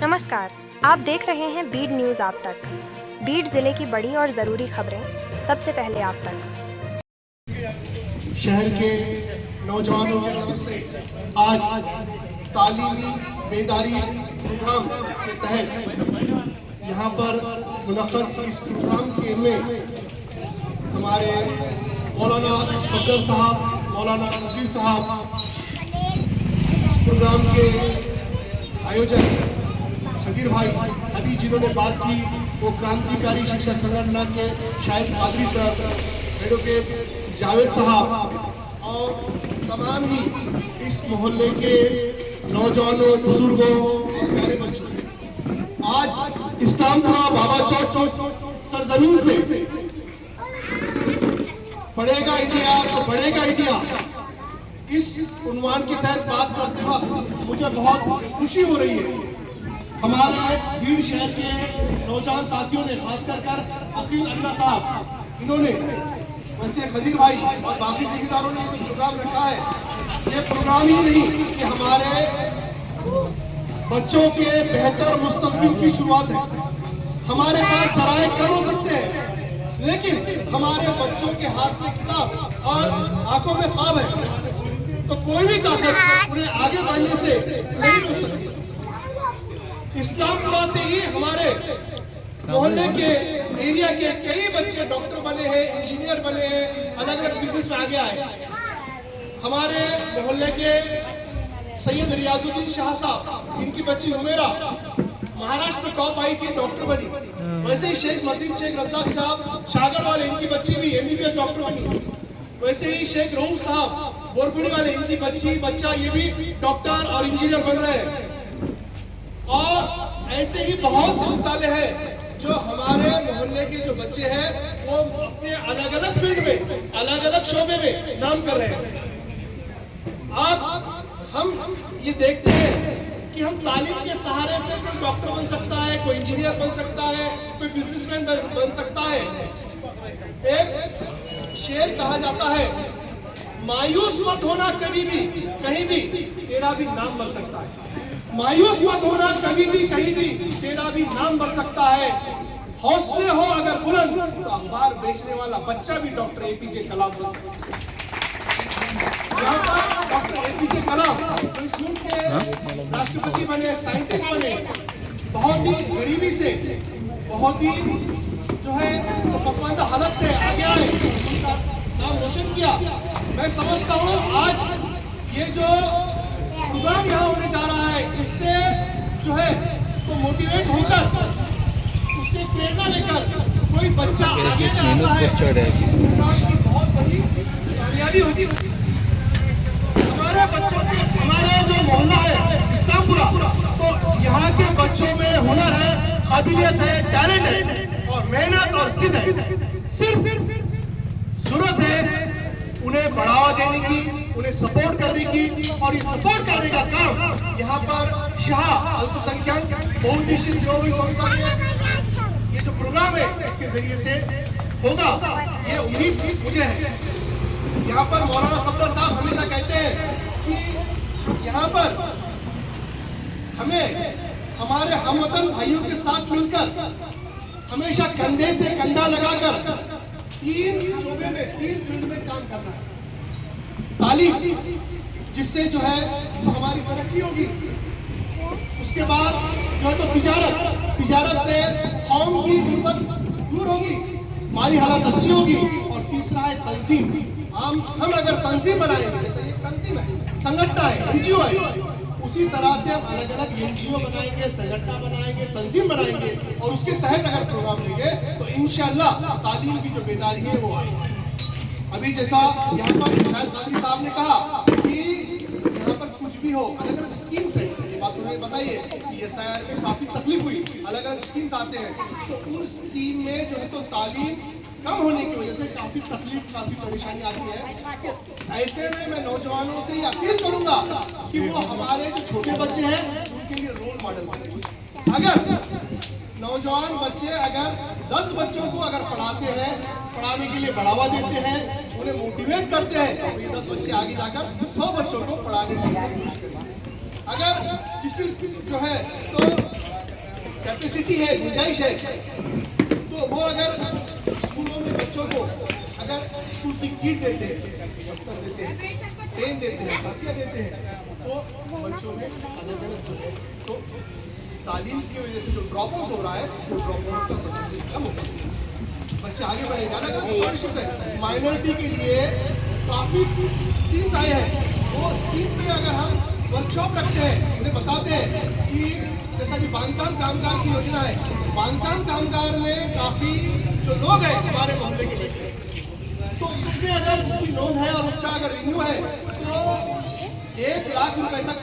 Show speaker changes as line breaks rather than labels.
नमस्कार, आप देख रहे हैं बीड न्यूज़ आप तक। बीड जिले की बड़ी और ज़रूरी खबरें सबसे पहले आप तक।
शहर के नौजवानों की तरफ से आज तालीमी बेदारी प्रोग्राम के तहत यहाँ पर मुनक्कद इस प्रोग्राम के में हमारे मौलाना सफदर साहब, मौलाना नज़ीर साहब, इस प्रोग्राम के आयोजक खदीर भाई अभी जिन्होंने बात की वो क्रांतिकारी शिक्षक संगठन के शाहिद कादरी साहब, एडवोकेट जावेद साहब और तमाम ही इस मोहल्ले के नौजवानों, बुजुर्गों और प्यारे बच्चों, आज इस्लामपुरा बाबा चौक की सरजमीन से पढ़ेगा इंडिया तो बढ़ेगा इंडिया इस उन्वान के तहत बात करते वक्त मुझे बहुत खुशी हो रही है। हमारे बीड शहर के नौजवान साथियों ने, खासकर अकील अल्लाह साहब, इन्होंने, वैसे खदीर भाई और बाकी जिम्मेदारों ने जो प्रोग्राम रखा है, ये प्रोग्राम ही नहीं कि हमारे बच्चों के बेहतर मुस्तकबिल की शुरुआत है। हमारे पास सराय कम हो सकते हैं, लेकिन हमारे बच्चों के हाथ में किताब और आंखों में ख्वाब है, तो कोई भी ताकत उन्हें आगे बढ़ने से नहीं रोक सकती। इस्लामपुरा से ही हमारे मोहल्ले के एरिया के कई बच्चे डॉक्टर बने हैं, इंजीनियर बने हैं, अलग अलग बिजनेस में आगे आए। हमारे मोहल्ले के सैयद रियाजुद्दीन शाह साहब, इनकी बच्ची उमेरा महाराष्ट्र में टॉप आई थी, डॉक्टर बनी। वैसे ही शेख मसीद शेख रज़ाक साहब शागर वाले, इनकी बच्ची भी एमबीबीएस डॉक्टर बनी। वैसे ही शेख रऊफ साहब बोरगुड़ी वाले, इनकी बच्चा ये भी डॉक्टर और इंजीनियर बन रहे हैं। और ऐसे ही बहुत सी मिसालें हैं जो हमारे मोहल्ले के जो बच्चे हैं वो अपने अलग अलग फील्ड में, अलग अलग शोबे में नाम कर रहे हैं। अब हम ये देखते हैं कि हम तालीम के सहारे से कोई डॉक्टर बन सकता है, कोई इंजीनियर बन सकता है, कोई बिजनेसमैन बन सकता है। एक शेर कहा जाता है, मायूस मत होना कभी भी, कहीं भी तेरा भी नाम बन सकता है। मायूस मत होना कभी भी, कहीं भी तेरा भी नाम बन सकता है। हौसले हो अगर बुलंद तो अखबार बेचने वाला बच्चा भी डॉक्टर एपीजे कलाम बन सकता है। यहाँ पर डॉक्टर एपीजे कलाम तो इस मुल्क के राष्ट्रपति बने, साइंटिस्ट बने, बहुत ही गरीबी से, बहुत ही जो है तो पसमानदा हालत से आगे आए, उनका नाम रोशन किया। मैं समझता हूँ आज ये जो प्रोग्राम यहाँ होने जा रहा है, इससे जो है तो मोटिवेट होकर, उससे प्रेरणा लेकर कोई बच्चा आगे आता है, इस प्रोग्राम की बहुत बड़ी कामयाबी होगी। हमारे बच्चों के, हमारे जो मोहल्ला है इस्लामपुरा, तो यहाँ के बच्चों में हुनर है, काबिलियत है, टैलेंट है और मेहनत और जिद है। सिर्फ जरूरत है उन्हें बढ़ावा देने की, उन्हें सपोर्ट करने की, और ये सपोर्ट करने का काम यहाँ पर शाह अल्पसंख्यक बहुउद्देशीय सेवाभावी संस्था के ये जो प्रोग्राम है इसके जरिए से होगा, ये उम्मीद मुझे है। यहाँ पर मौलाना सफदर साहब हमेशा कहते हैं कि यहाँ पर हमें हमारे हमवतन भाइयों के साथ मिलकर हमेशा कंधे से कंधा लगाकर तीन शोबे में, तीन फील्ड में काम करना है। तालीम, जिससे जो है तो हमारी तरक्की होगी। उसके बाद जो है तो तिजारत से कौम की गुर्बत दूर होगी, माली हालत अच्छी होगी। और तीसरा है तंजीम। हम अगर तंजीम बनाएंगे, जैसे ये तंजीम है, संगठन है, एनजीओ है, उसी तरह से हम अलग अलग एनजीओ बनाएंगे, संगठन बनाएंगे, तंजीम बनाएंगे और उसके तहत अगर प्रोग्राम लेंगे तो इंशाअल्लाह तालीम की जो बेदारी है वो आएगी। अभी जैसा यहाँ पर शाहिद कादरी साहब ने कहा कि यहाँ पर कुछ भी हो, अलग अलग स्कीम्स है, ये बात उन्हें बताइए कि ये शायद में काफी तकलीफ हुई, अलग अलग स्कीम्स आते हैं, तो उन स्कीम में जो है तो तालीम कम होने की वजह से काफी तकलीफ, काफी परेशानी आती है। तो ऐसे में मैं नौजवानों से ये अपील करूंगा कि वो हमारे जो छोटे बच्चे हैं उनके लिए रोल मॉडल बने। अगर नौजवान बच्चे अगर 10 बच्चों को अगर पढ़ाते हैं, पढ़ाने के लिए बढ़ावा देते हैं, उन्हें मोटिवेट करते हैं, तो ये 10 बच्चे आगे जाकर 100 बच्चों को पढ़ाने के लिए कोशिश करेंगे। अगर किसी जो है तो कैपेसिटी है, गुंजाइश है, तो वो अगर स्कूलों में बच्चों को अगर स्कूल की किट देते हैं, दफ्तर देते हैं, पेन देते हैं, कापियाँ देते हैं, तो बच्चों में अलग अलग जो है तो तालीम की वजह से जो ड्रॉप आउट हो रहा है वो ड्रॉप आउट का परसेंटेज कम होगा, बच्चे आगे बढ़ेंगे। अलग अलग स्कॉलरशिप है माइनॉरिटी के लिए, काफ़ी स्कीम्स आए हैं, वो स्कीम पे अगर हम वर्कशॉप रखते हैं, उन्हें बताते हैं कि जैसा कि बांधकाम कामगार की योजना है, बांधकाम कामगार में काफ़ी जो लोग हैं हमारे मोहल्ले के बेटे, तो इसमें अगर उसकी नोंद है और उसका अगर रिन्यू है तो 1 लाख रुपए तक